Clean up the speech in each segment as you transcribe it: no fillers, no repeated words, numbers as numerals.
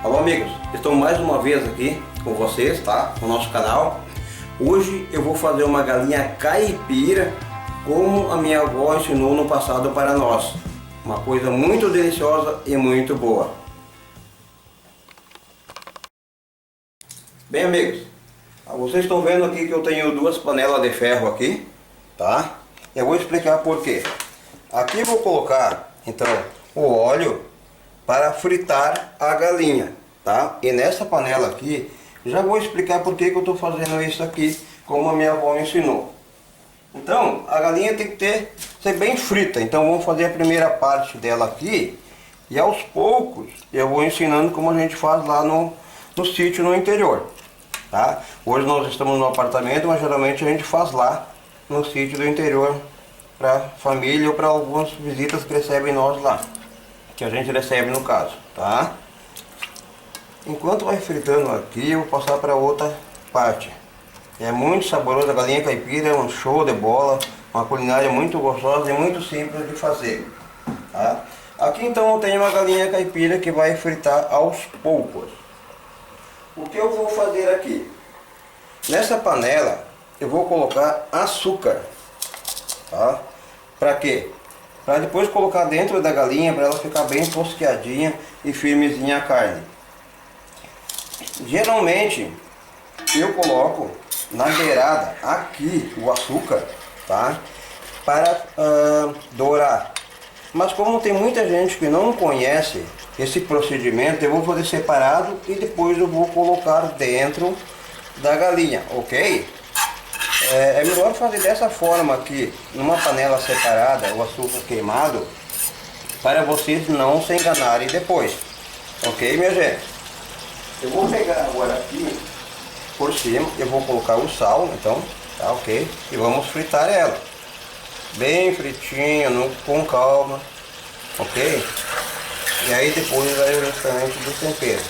Alô amigos, estou mais uma vez aqui com vocês, tá? No nosso canal. Hoje eu vou fazer uma galinha caipira como a minha avó ensinou no passado para nós. Uma coisa muito deliciosa e muito boa. Bem amigos, vocês estão vendo aqui que eu tenho duas panelas de ferro aqui, tá? Eu vou explicar por quê. Aqui eu vou colocar então o óleo para fritar a galinha, tá? E nessa panela aqui, já vou explicar por que eu estou fazendo isso aqui, como a minha avó ensinou. Então, a galinha tem que ser bem frita, então vamos fazer a primeira parte dela aqui, e aos poucos eu vou ensinando como a gente faz lá no sítio no interior, tá? Hoje nós estamos no apartamento, mas geralmente a gente faz lá no sítio do interior, para família ou para algumas visitas que recebem nós lá. Que a gente recebe no caso, tá? Enquanto vai fritando aqui, eu vou passar para outra parte. É muito saboroso, a galinha caipira é um show de bola, uma culinária muito gostosa e muito simples de fazer, tá? Aqui então eu tenho uma galinha caipira que vai fritar aos poucos. O que eu vou fazer aqui? Nessa panela eu vou colocar açúcar, tá? Para quê? Para depois colocar dentro da galinha, para ela ficar bem tosqueadinha e firmezinha a carne. Geralmente eu coloco na beirada aqui o açúcar, tá? Para dourar. Mas como tem muita gente que não conhece esse procedimento, eu vou fazer separado e depois eu vou colocar dentro da galinha, ok? É melhor fazer dessa forma aqui, numa panela separada, o açúcar queimado, para vocês não se enganarem depois. Ok, minha gente? Eu vou pegar agora aqui, por cima, eu vou colocar o sal, então, tá ok? E vamos fritar ela. Bem fritinho, com calma, ok? E aí depois vai o restante do tempero.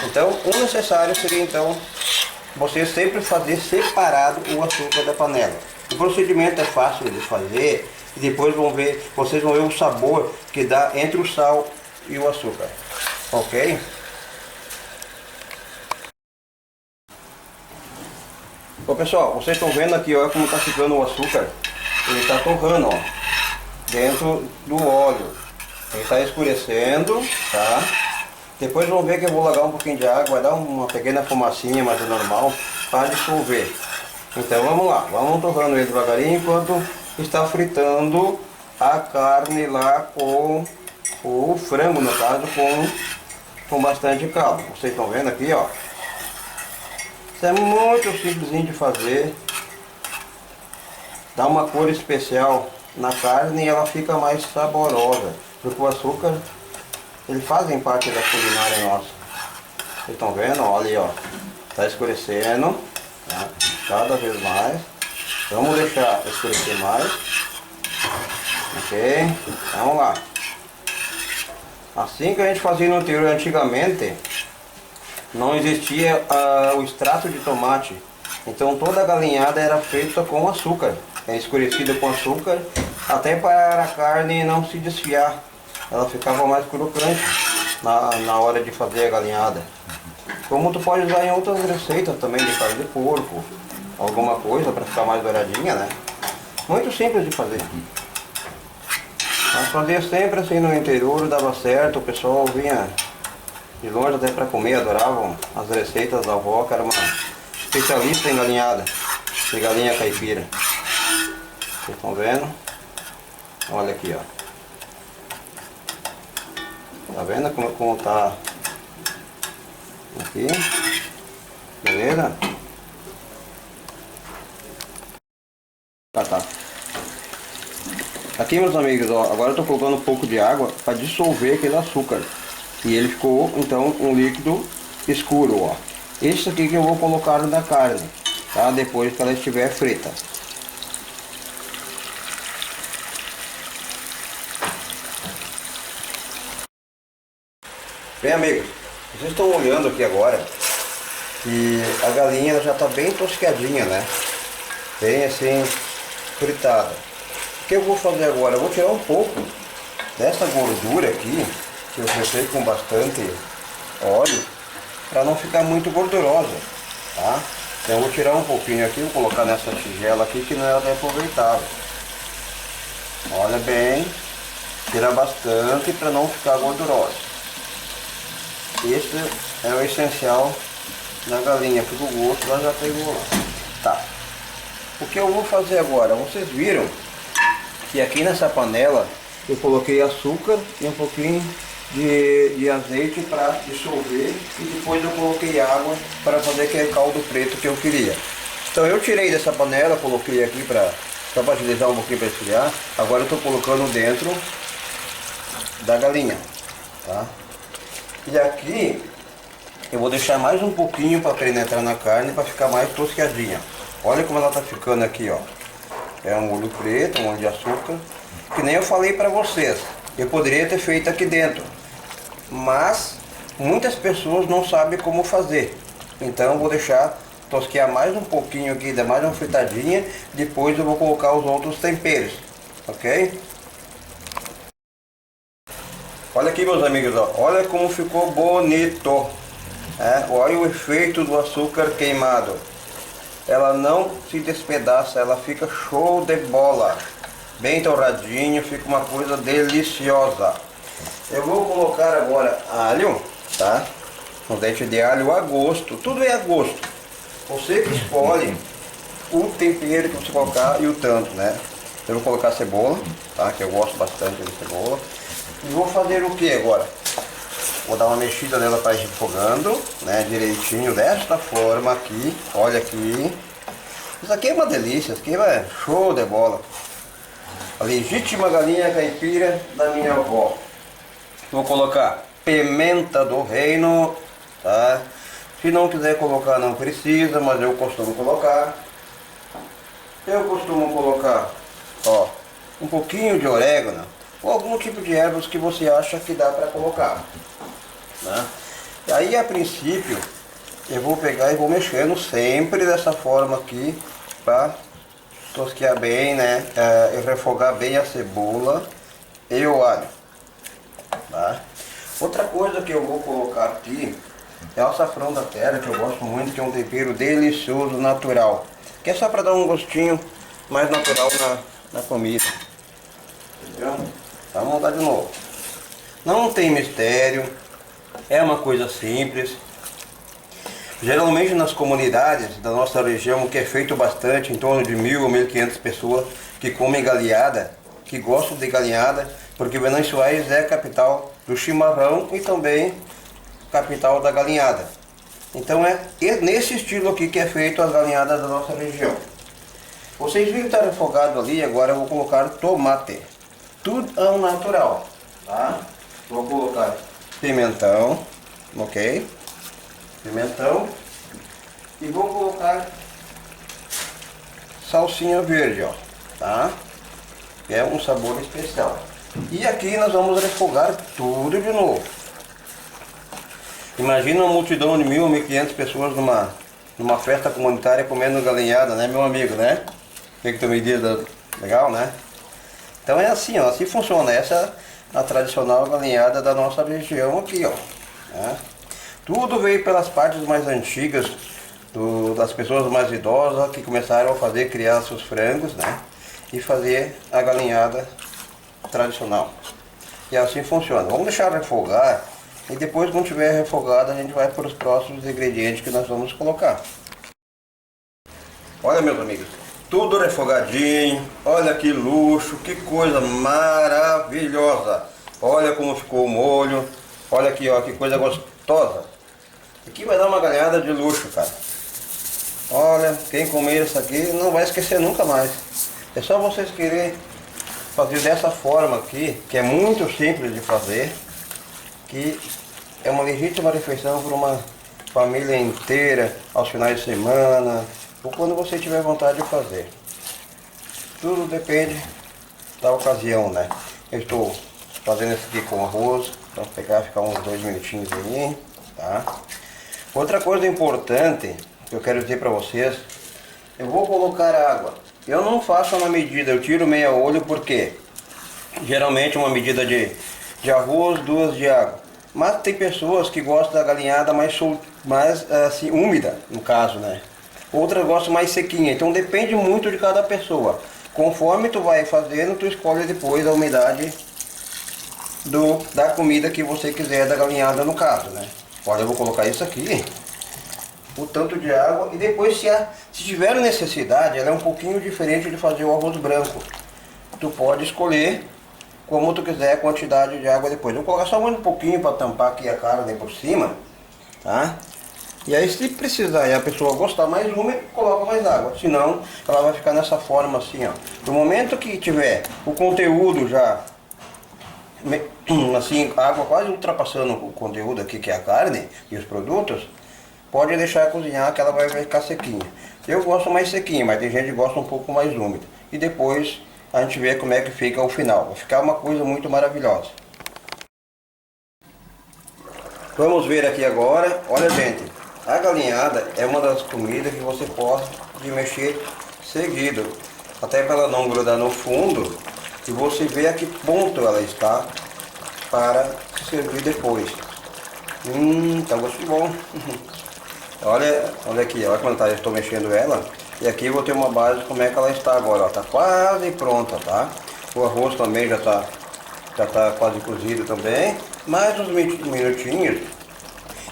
Então, o necessário seria então você sempre fazer separado o açúcar da panela. O procedimento é fácil de fazer e depois vocês vão ver o sabor que dá entre o sal e o açúcar, ok? Bom pessoal, vocês estão vendo aqui, ó, como está ficando o açúcar. Ele está torrando, ó, dentro do óleo. Ele está escurecendo, tá? Depois vamos ver que eu vou largar um pouquinho de água, vai dar uma pequena fumacinha, mas é normal, para dissolver. Então vamos lá, vamos torrando ele devagarinho enquanto está fritando a carne lá com o frango, no caso, com bastante caldo. Vocês estão vendo aqui, ó. Isso é muito simplesinho de fazer. Dá uma cor especial na carne e ela fica mais saborosa, porque o açúcar, eles fazem parte da culinária nossa. Vocês estão vendo? Olha ali, ó. Está escurecendo, tá? Cada vez mais. Vamos deixar escurecer mais. Ok? Vamos lá. Assim que a gente fazia no interior antigamente, não existia o extrato de tomate. Então toda a galinhada era feita com açúcar. É escurecida com açúcar, até para a carne não se desfiar. Ela ficava mais crocante na hora de fazer a galinhada. Como tu pode usar em outras receitas também, de carne de porco, alguma coisa para ficar mais douradinha, né? Muito simples de fazer. Mas fazia sempre assim no interior, dava certo, o pessoal vinha de longe até para comer, adoravam as receitas da avó, que era uma especialista em galinhada, de galinha caipira. Vocês estão vendo? Olha aqui, ó. Tá vendo como tá aqui? Beleza? Tá. Aqui, meus amigos, ó, agora eu tô colocando um pouco de água para dissolver aquele açúcar. E ele ficou, então, um líquido escuro, ó. Esse aqui que eu vou colocar na carne, tá? Depois que ela estiver frita. Bem amigos, vocês estão olhando aqui agora que a galinha já está bem tosqueadinha, né? Bem assim, fritada. O que eu vou fazer agora? Eu vou tirar um pouco dessa gordura aqui, que eu fritei com bastante óleo para não ficar muito gordurosa, tá? Então eu vou tirar um pouquinho aqui, vou colocar nessa tigela aqui que não é aproveitável. Olha bem, tira bastante para não ficar gordurosa. Esse é o essencial da galinha, porque o gosto ela já pegou lá. Tá. O que eu vou fazer agora? Vocês viram que aqui nessa panela eu coloquei açúcar e um pouquinho de azeite para dissolver e depois eu coloquei água para fazer aquele caldo preto que eu queria. Então eu tirei dessa panela, coloquei aqui para agilizar um pouquinho para esfriar. Agora eu estou colocando dentro da galinha, tá? E aqui eu vou deixar mais um pouquinho para penetrar na carne para ficar mais tosquiadinha. Olha como ela está ficando aqui, ó. É um molho preto, um molho de açúcar, que nem eu falei para vocês. Eu poderia ter feito aqui dentro, mas muitas pessoas não sabem como fazer. Então eu vou deixar tosquear mais um pouquinho aqui, dar mais uma fritadinha. Depois eu vou colocar os outros temperos, ok? Olha aqui, meus amigos, ó. Olha como ficou bonito. Olha o efeito do açúcar queimado. Ela não se despedaça, ela fica show de bola. Bem torradinho, fica uma coisa deliciosa. Eu vou colocar agora alho, tá? Um dente de alho a gosto, tudo é a gosto. Você que escolhe o tempero que você colocar e o tanto, né? Eu vou colocar cebola, tá? Que eu gosto bastante de cebola. E vou fazer o que agora? Vou dar uma mexida nela para ir refogando, né? Direitinho, desta forma aqui. Olha aqui. Isso aqui é uma delícia, isso aqui é show de bola. A legítima galinha caipira da minha avó. Vou colocar pimenta do reino, tá? Se não quiser colocar não precisa, mas eu costumo colocar. Eu costumo colocar, ó, um pouquinho de orégano ou algum tipo de ervas que você acha que dá para colocar, né? E aí a princípio eu vou pegar e vou mexendo sempre dessa forma aqui para tosquear bem, né? E refogar bem a cebola e o alho, tá? Outra coisa que eu vou colocar aqui é o açafrão da terra, que eu gosto muito, que é um tempero delicioso, natural, que é só para dar um gostinho mais natural na comida. Entendeu? Vamos montar de novo. Não tem mistério, é uma coisa simples. Geralmente nas comunidades da nossa região, que é feito bastante, em torno de 1.000 ou 1.500 pessoas que comem galinhada, que gostam de galinhada, porque Venâncio Aires é a capital do chimarrão e também capital da galinhada. Então é nesse estilo aqui que é feito as galinhadas da nossa região. Vocês viram que está refogado ali, agora eu vou colocar tomate. Tudo ao natural, tá? Vou colocar pimentão, ok? Pimentão. E vou colocar salsinha verde, ó, tá? Que é um sabor especial. E aqui nós vamos refogar tudo de novo. Imagina uma multidão de 1.000 ou 1.500 pessoas numa festa comunitária comendo galinhada, né, meu amigo, né? O que tu me diz? Legal, né? Então é assim, ó, assim funciona. Essa é a tradicional galinhada da nossa região aqui, ó, né? Tudo veio pelas partes mais antigas das pessoas mais idosas que começaram a criar seus frangos, né? E fazer a galinhada tradicional. E assim funciona. Vamos deixar refogar e depois, quando tiver refogado, a gente vai para os próximos ingredientes que nós vamos colocar. Olha, meus amigos, tudo refogadinho. Olha que luxo, que coisa maravilhosa. Olha como ficou o molho. Olha aqui, ó, que coisa gostosa. Aqui vai dar uma galinhada de luxo, cara. Olha, quem comer isso aqui não vai esquecer nunca mais. É só vocês quererem fazer dessa forma aqui, que é muito simples de fazer, que é uma legítima refeição para uma família inteira, aos finais de semana, ou quando você tiver vontade de fazer. Tudo depende da ocasião, né? Eu estou fazendo isso aqui com arroz, então pegar, ficar uns 2 minutinhos aí, tá? Outra coisa importante que eu quero dizer para vocês, eu vou colocar água. Eu não faço uma medida, eu tiro meia olho porque geralmente uma medida de arroz, 2 de água. Mas tem pessoas que gostam da galinhada mais assim, úmida, no caso, né? Outras gostam mais sequinha, então depende muito de cada pessoa. Conforme tu vai fazendo, tu escolhe depois a umidade da comida que você quiser, da galinhada no caso, né? Olha, eu vou colocar isso aqui, o tanto de água, e depois se tiver necessidade, ela é um pouquinho diferente de fazer o arroz branco. Tu pode escolher como tu quiser a quantidade de água depois. Eu vou colocar só um pouquinho para tampar aqui a carne por cima, tá? E aí se precisar e a pessoa gostar mais úmida, coloca mais água. Senão ela vai ficar nessa forma assim, ó. No momento que tiver o conteúdo já, assim, a água quase ultrapassando o conteúdo aqui que é a carne e os produtos, pode deixar cozinhar que ela vai ficar sequinha. Eu gosto mais sequinha, mas tem gente que gosta um pouco mais úmida. E depois a gente vê como é que fica o final. Vai ficar uma coisa muito maravilhosa. Vamos ver aqui agora. Olha, gente, a galinhada é uma das comidas que você pode mexer seguido, até para ela não grudar no fundo, e você vê a que ponto ela está para servir depois. Tá gosto bom. Olha aqui, olha como eu estou mexendo ela. E aqui eu vou ter uma base de como é que ela está agora. Está quase pronta, tá? O arroz também já tá quase cozido também. Mais uns minutinhos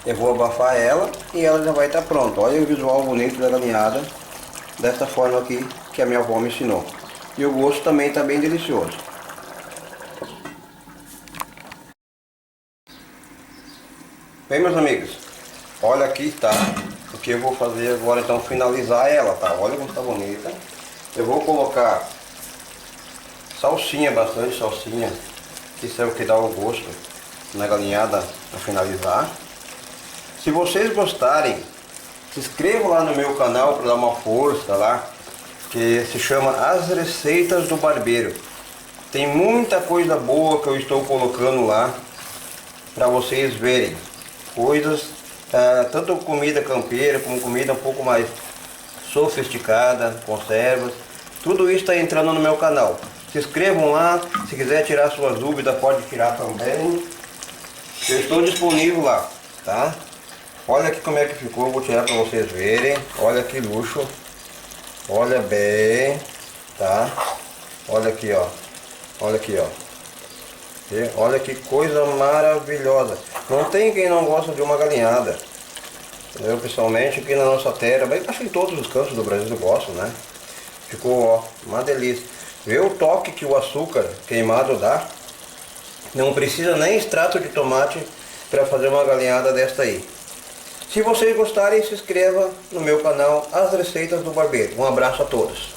eu vou abafar ela e ela já vai estar pronta. Olha o visual bonito da galinhada, dessa forma aqui que a minha avó me ensinou. E o gosto também está bem delicioso. Bem, meus amigos, olha aqui, tá? O que eu vou fazer agora, então, finalizar ela, tá? Olha como está bonita. Eu vou colocar salsinha, bastante salsinha, que isso é o que dá o gosto na galinhada para finalizar. Se vocês gostarem, se inscrevam lá no meu canal para dar uma força lá, que se chama As Receitas do Barbeiro. Tem muita coisa boa que eu estou colocando lá para vocês verem. Coisas, tanto comida campeira como comida um pouco mais sofisticada, conservas. Tudo isso está entrando no meu canal. Se inscrevam lá, se quiser tirar suas dúvidas pode tirar também. Eu estou disponível lá, tá? Olha aqui como é que ficou, eu vou tirar para vocês verem. Olha que luxo. Olha bem, tá? Olha aqui, ó. Olha aqui, ó. E olha que coisa maravilhosa. Não tem quem não gosta de uma galinhada. Eu pessoalmente aqui na nossa terra, bem, acho que em todos os cantos do Brasil gostam, né? Ficou, ó, uma delícia. Vê o toque que o açúcar queimado dá. Não precisa nem extrato de tomate para fazer uma galinhada desta aí. Se vocês gostarem, se inscreva no meu canal As Receitas do Barbeiro. Um abraço a todos.